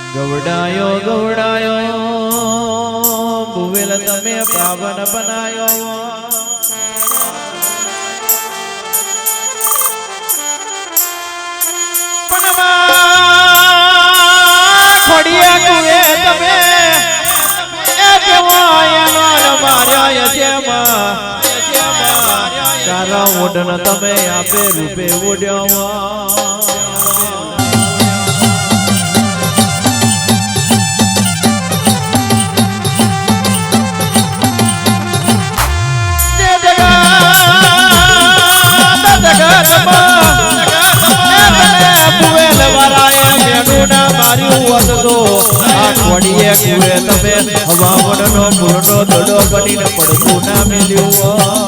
ગવડાયો ગવડાયો ભુવેલ તમે પાવન બનાયો ખોડિયા કુએ તમે એ કેવો આયનો માર્યા જેમાં તારા ઓઢન તમે આપે રૂપે ઓઢ્યો તમે હવાવડનો પૂરનો દડો બનીને પડતું ના મેલ્યું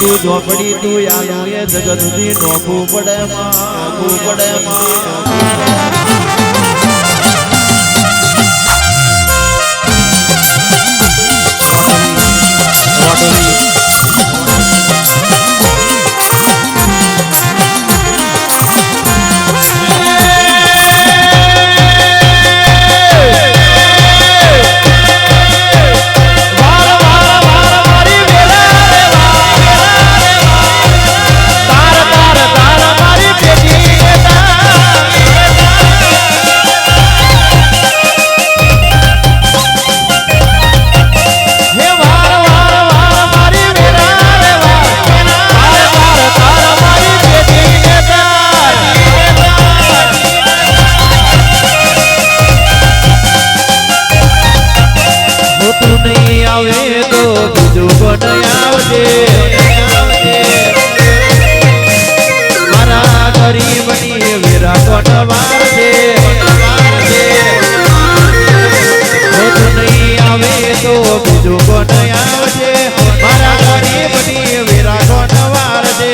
તું ઝોપડી તું આલું એ જગત થી નોખું પડે મારા ગરીબની વેરા કોટવાર છે નહીં આવે તો બીજું કોણ આવશે મારા ગરીબની વેરા કોટવાર છે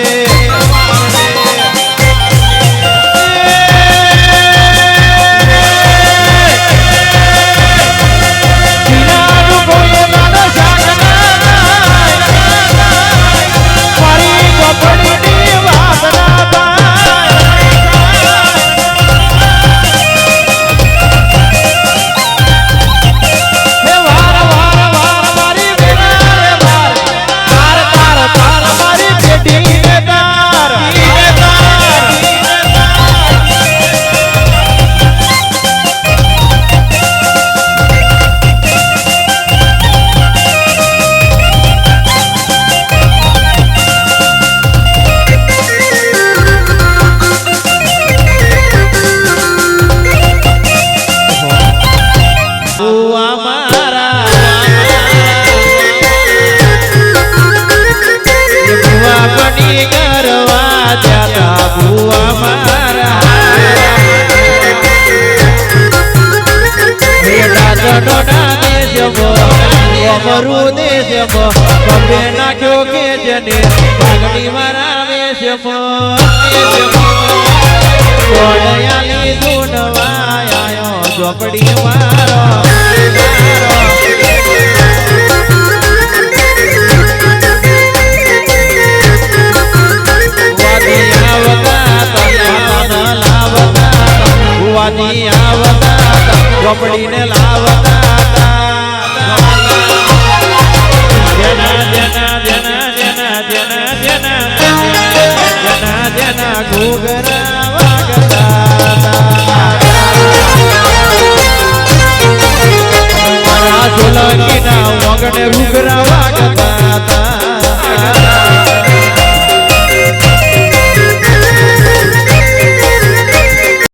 કબે નાખ્યો કે જેને પાઘડી મારા વેશમાં ઝોપડી મારો